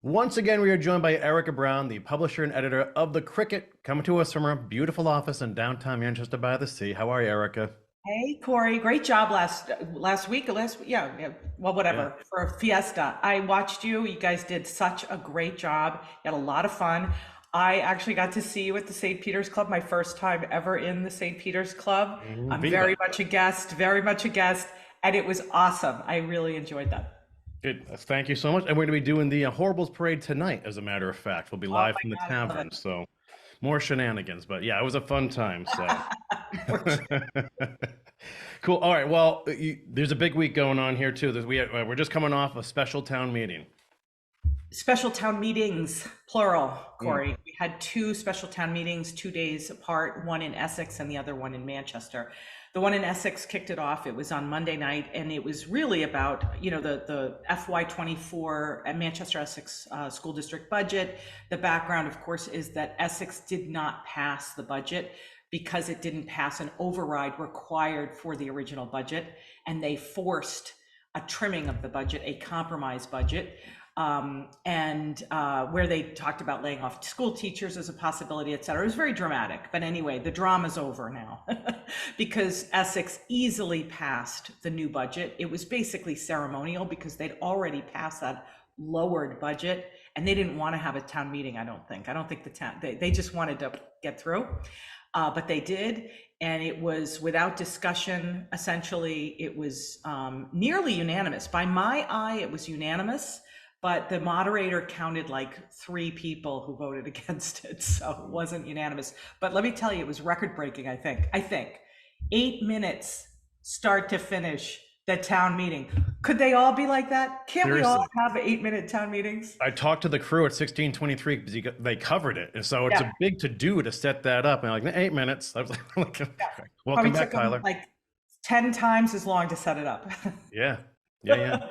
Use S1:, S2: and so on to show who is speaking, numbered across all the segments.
S1: Once again, we are joined by Erika Brown, the publisher and editor of The Cricket, coming to us from her beautiful office in downtown Manchester by the Sea. How are you, Erika?
S2: Hey, Corey, great job last week, yeah, well,
S1: Yeah.
S2: whatever, for Fiesta. I watched you. You guys did such a great job. You had a lot of fun. I actually got to see you at the St. Peter's Club, my first time ever in the St. Peter's Club. I'm
S1: Viva.
S2: very much a guest, and it was awesome. I really enjoyed that.
S1: Good. Thank you so much. And we're going to be doing the Horribles Parade tonight, as a matter of fact. We'll be
S2: Oh
S1: live from the
S2: my God, I love
S1: tavern, so more shenanigans. But yeah, it was a fun time. So
S2: it.
S1: cool. All right. Well, there's a big week going on here too. We're just coming off a special town meeting.
S2: Special town meetings, plural,
S1: Mm.
S2: Corey. We had two special town meetings, 2 days apart, one in Essex and the other one in Manchester. The one in Essex kicked it off. It was on Monday night, and it was really about, the FY24 at Manchester Essex School District budget. The background, of course, is that Essex did not pass the budget because it didn't pass an override required for the original budget, and they forced a trimming of the budget, a compromise budget, and where they talked about laying off school teachers as a possibility, et cetera. It was very dramatic. But anyway, the drama's over now because Essex easily passed the new budget. It was basically ceremonial because they'd already passed that lowered budget, and they didn't want to have a town meeting, I don't think. I don't think the town, they just wanted to get through. But they did, and it was without discussion. Essentially, it was nearly unanimous. By my eye, it was unanimous, but the moderator counted like 3 people who voted against it, so it wasn't unanimous. But let me tell you, it was record breaking, I think. 8 minutes start to finish the town meeting. Could they all be like that? Can't we all
S1: Seriously.
S2: have 8-minute town meetings?
S1: I talked to the crew at 1623 because they covered it. And so it's
S2: Yeah,
S1: a big to do to set that up. And like 8 minutes. I was like, okay.
S2: yeah.
S1: Welcome
S2: Probably
S1: back,
S2: took them
S1: Tyler.
S2: like 10 times as long to set it up.
S1: Yeah. Yeah. Yeah.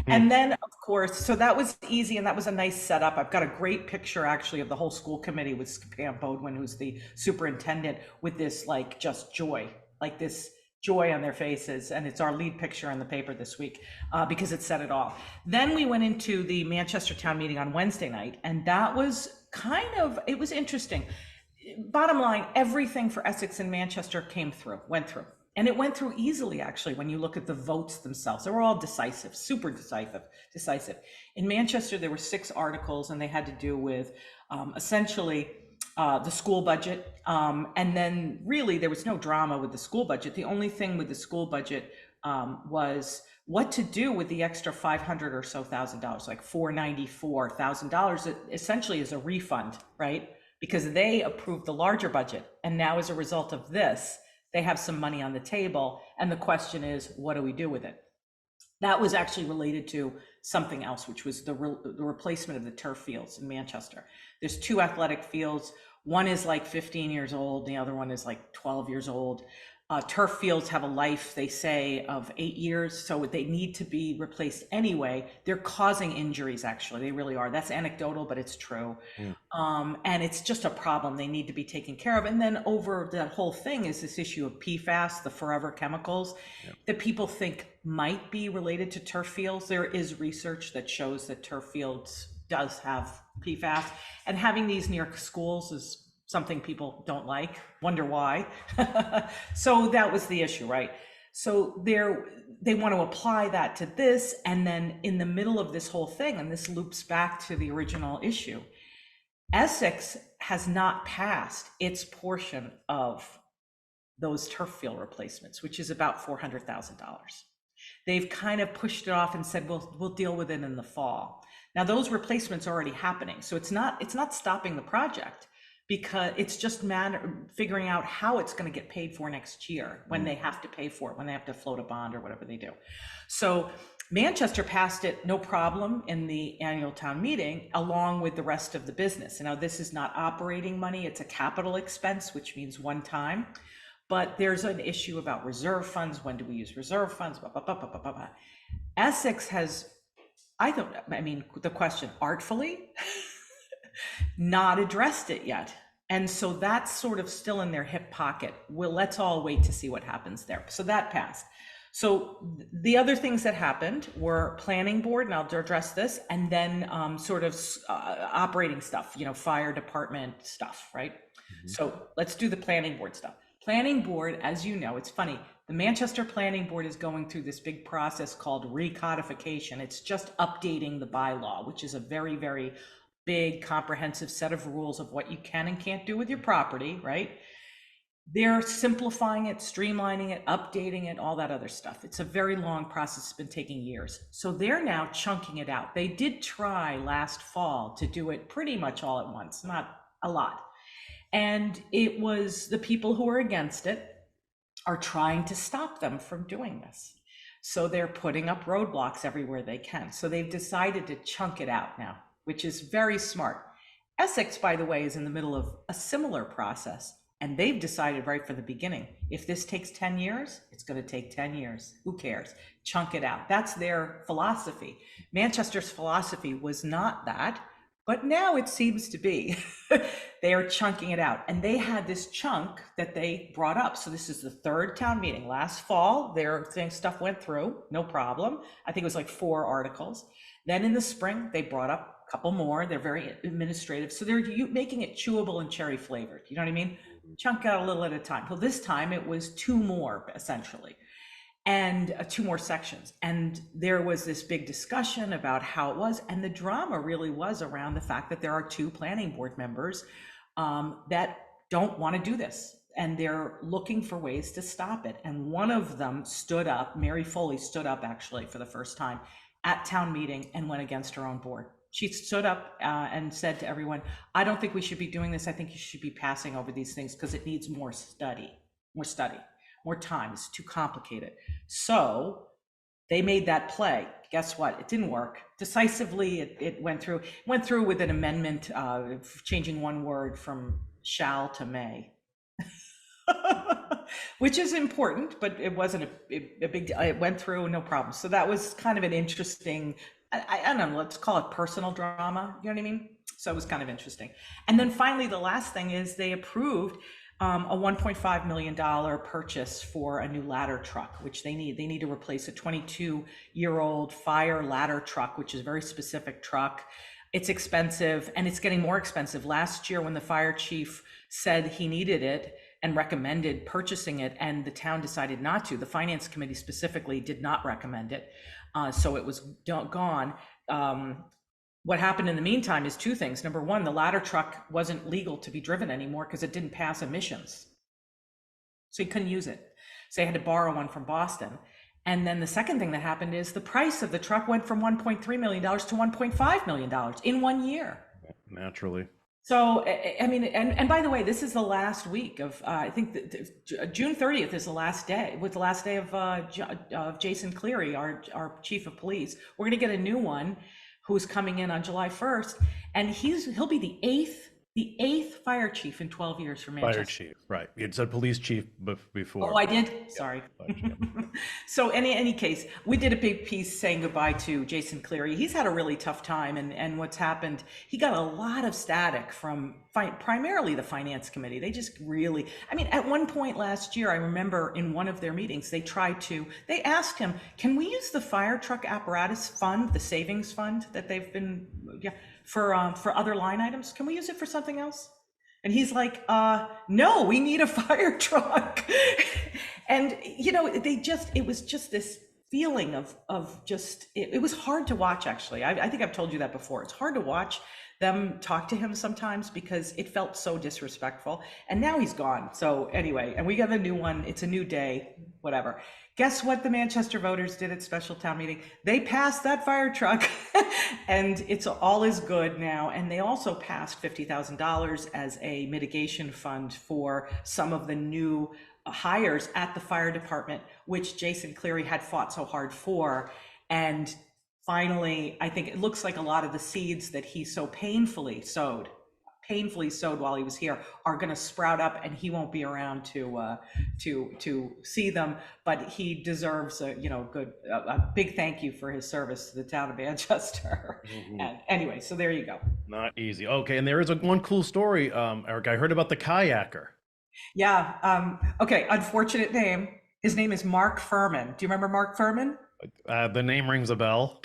S1: Hmm.
S2: And then, of course, so that was easy and that was a nice setup. I've got a great picture actually of the whole school committee with Pam Bodwin, who's the superintendent, with this like just joy, like this joy on their faces. And it's our lead picture in the paper this week because it said it all. Then we went into the Manchester town meeting on Wednesday night, and that was it was interesting. Bottom line, everything for Essex and Manchester went through. And it went through easily, actually, when you look at the votes themselves. They were all decisive, super decisive. In Manchester, there were 6 articles, and they had to do with essentially the school budget. And then really, there was no drama with the school budget. The only thing with the school budget was what to do with the extra 500 or so thousand dollars, like $494,000. It essentially is a refund, right? Because they approved the larger budget. And now, as a result of this, they have some money on the table. And the question is, what do we do with it? That was actually related to something else, which was the replacement of the turf fields in Manchester. There's 2 athletic fields. One is like 15 years old. The other one is like 12 years old. Turf fields have a life, they say, of 8 years, so they need to be replaced anyway. They're causing injuries, actually. They really are. That's anecdotal, but it's true.
S1: Hmm.
S2: And it's just a problem they need to be taken care of. And then over that whole thing is this issue of PFAS, the forever chemicals,
S1: Yeah.
S2: that people think might be related to turf fields. There is research that shows that turf fields does have PFAS, and having these near schools is something people don't like, wonder why. So that was the issue, right? So they want to apply that to this, and then in the middle of this whole thing, and this loops back to the original issue, Essex has not passed its portion of those turf field replacements, which is about $400,000. They've kind of pushed it off and said, we'll deal with it in the fall. Now those replacements are already happening, so it's not stopping the project, because it's just figuring out how it's going to get paid for next year when they have to pay for it, when they have to float a bond or whatever they do. So Manchester passed it no problem in the annual town meeting, along with the rest of the business. And now this is not operating money, it's a capital expense, which means one time. But there's an issue about reserve funds. When do we use reserve funds? Blah, blah, blah, blah, blah, blah. Essex has, the question artfully, not addressed it yet. And so that's sort of still in their hip pocket. Well, let's all wait to see what happens there. So that passed. So the other things that happened were planning board, and I'll address this, and then sort of operating stuff, fire department stuff, right?
S1: Mhm.
S2: So let's do the planning board stuff. Planning board, as you know, it's funny. The Manchester Planning Board is going through this big process called recodification. It's just updating the bylaw, which is a very, very big, comprehensive set of rules of what you can and can't do with your property, right? They're simplifying it, streamlining it, updating it, all that other stuff. It's a very long process. It's been taking years. So they're now chunking it out. They did try last fall to do it pretty much all at once, not a lot. And it was the people who are against it are trying to stop them from doing this. So they're putting up roadblocks everywhere they can. So they've decided to chunk it out now, which is very smart. Essex, by the way, is in the middle of a similar process. And they've decided right from the beginning, if this takes 10 years, it's going to take 10 years. Who cares? Chunk it out. That's their philosophy. Manchester's philosophy was not that, but now it seems to be. They are chunking it out. And they had this chunk that they brought up. So this is the third town meeting. Last fall, their stuff went through, no problem. I think it was like 4 articles. Then in the spring, they brought up a couple more. They're very administrative. So they're making it chewable and cherry flavored. You know what I mean? Chunk out a little at a time. Well, this time it was 2 more essentially, and 2 more sections. And there was this big discussion about how it was. And the drama really was around the fact that there are 2 planning board members that don't want to do this. And they're looking for ways to stop it. And one of them stood up, Mary Foley stood up actually for the first time at town meeting and went against her own board. She stood up and said to everyone, I don't think we should be doing this. I think you should be passing over these things because it needs more study, more time. It's too complicated. So they made that play. Guess what? It didn't work. Decisively, it went through. It went through with an amendment changing one word from shall to may. Which is important, but it wasn't a big, it went through, no problem. So that was kind of an interesting, I don't know, let's call it personal drama, you know what I mean? So it was kind of interesting. And then finally, the last thing is they approved a $1.5 million purchase for a new ladder truck, which they need. They need to replace a 22-year-old fire ladder truck, which is a very specific truck. It's expensive and it's getting more expensive. Last year, when the fire chief said he needed it and recommended purchasing it, and the town decided not to, the finance committee specifically did not recommend it. So it was gone. What happened in the meantime is 2 things. Number one, the ladder truck wasn't legal to be driven anymore because it didn't pass emissions. So you couldn't use it. So they had to borrow one from Boston. And then the second thing that happened is the price of the truck went from $1.3 million to $1.5 million in 1 year.
S1: Naturally.
S2: So, I mean, and by the way, this is the last week of, I think June 30th is the last day, was the last day of Jason Cleary, our chief of police. We're going to get a new one who's coming in on July 1st, and he'll be the eighth fire chief in 12 years for Manchester.
S1: Fire chief, right. You had said police chief before.
S2: Oh, I did? Sorry. So any case, we did a big piece saying goodbye to Jason Cleary. He's had a really tough time, and what's happened, he got a lot of static from primarily the finance committee. They just really, I mean, at one point last year, I remember in one of their meetings, they asked him, can we use the fire truck apparatus fund, the savings fund that they've been, for other line items? Can we use it for something else? And he's like, no, we need a fire truck. And, it was just this feeling of just, it was hard to watch, actually. I think I've told you that before. It's hard to watch them talk to him sometimes because it felt so disrespectful. And now he's gone. So anyway, and we got a new one. It's a new day, whatever. Guess what the Manchester voters did at special town meeting? They passed that fire truck and it's all is good now. And they also passed $50,000 as a mitigation fund for some of the new hires at the fire department, which Jason Cleary had fought so hard for. And finally, I think it looks like a lot of the seeds that he so painfully sowed while he was here are going to sprout up, and he won't be around to see them. But he deserves a big thank you for his service to the town of Manchester. Mm-hmm. And anyway, so there you go.
S1: Not easy. Okay, and there is one cool story, Eric. I heard about the kayaker.
S2: Yeah. Okay. Unfortunate name. His name is Mark Furman. Do you remember Mark Furman?
S1: The name rings a bell.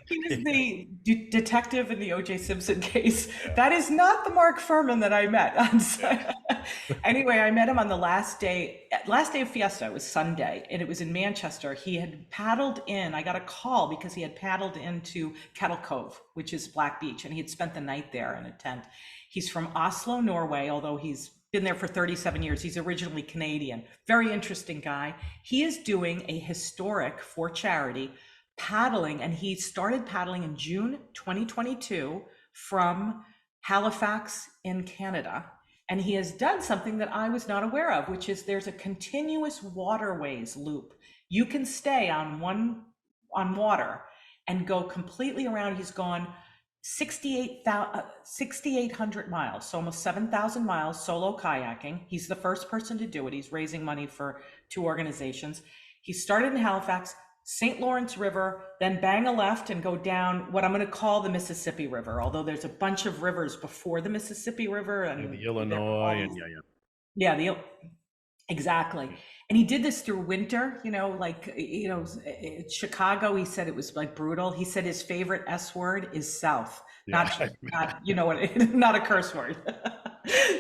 S2: He was
S1: Yeah.
S2: the detective in the O.J. Simpson case.
S1: Yeah.
S2: That is not the Mark Furman that I met.
S1: Yeah.
S2: Anyway, I met him on the last day of Fiesta. It was Sunday, and it was in Manchester. He had paddled in. I got a call because he had paddled into Kettle Cove, which is Black Beach, and he had spent the night there in a tent. He's from Oslo, Norway, although he's been there for 37 years. He's originally Canadian. Very interesting guy. He is doing a historic for charity paddling, and he started paddling in June 2022 from Halifax in Canada. And he has done something that I was not aware of, which is there's a continuous waterways loop. You can stay on water and go completely around. He's gone 6,800 miles, so almost 7,000 miles solo kayaking. He's the first person to do it. He's raising money for two organizations. He started in Halifax, St. Lawrence River, then bang a left and go down what I'm going to call the Mississippi River, although there's a bunch of rivers before the Mississippi River.
S1: Yeah,
S2: And
S1: the Illinois and
S2: yeah, exactly. And he did this through winter, Chicago, he said it was like brutal. He said his favorite S word is South,
S1: yeah.
S2: not, not a curse word.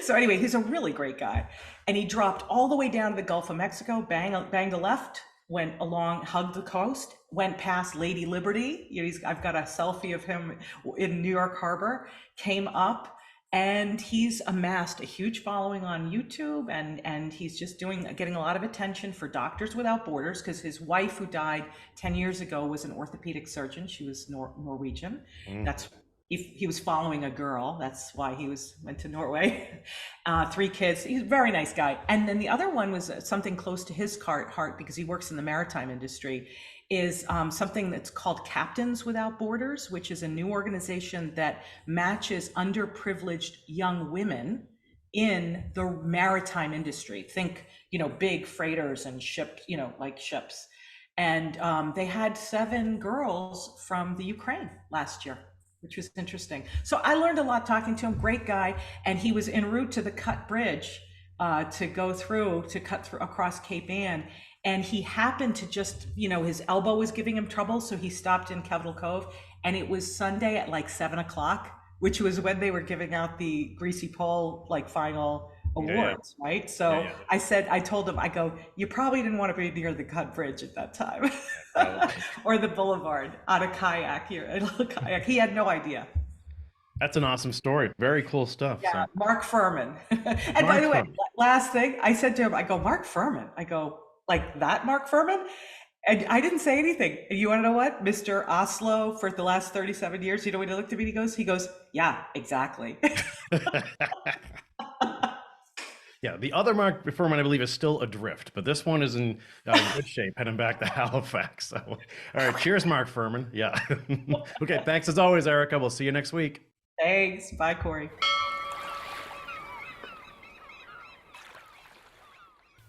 S2: So anyway, he's a really great guy. And he dropped all the way down to the Gulf of Mexico, banged a left, went along, hugged the coast, went past Lady Liberty. I've got a selfie of him in New York Harbor, came up, and he's amassed a huge following on YouTube, and he's just getting a lot of attention for Doctors Without Borders, because his wife, who died 10 years ago, was an orthopedic surgeon. She was Norwegian. That's he was following a girl. That's why he went to Norway. 3 kids. He's a very nice guy. And then the other one was something close to his heart, because he works in the maritime industry, is something that's called Captains Without Borders, which is a new organization that matches underprivileged young women in the maritime industry. Think, big freighters and ships, like ships. And they had 7 girls from the Ukraine last year, which was interesting. So I learned a lot talking to him. Great guy. And he was en route to the Cut Bridge to cut through across Cape Ann. And he happened to just, his elbow was giving him trouble. So he stopped in Kettle Cove. And it was Sunday at like 7 o'clock, which was when they were giving out the Greasy Pole, like, final awards, right? So I told him, I go, you probably didn't want to be near the Cut Bridge at that time or the boulevard on a kayak here. He had no idea.
S1: That's an awesome story. Very cool stuff.
S2: Yeah,
S1: So,
S2: Mark Furman. And by
S1: Mark
S2: the way,
S1: Furman.
S2: last thing I said to him, I go, Mark Furman. I go, like that Mark Furman? And I didn't say anything. And you want to know what? Mr. Oslo for the last 37 years, when he looked at me, he goes, yeah, exactly.
S1: Yeah, the other Mark Furman, I believe, is still adrift, but this one is in good shape, heading back to Halifax. So, all right, cheers, Mark Furman. Yeah. Okay, thanks as always, Erika. We'll see you next week.
S2: Thanks. Bye, Kory.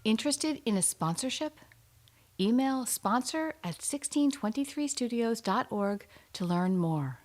S3: Interested in a sponsorship? Email sponsor@1623studios.org to learn more.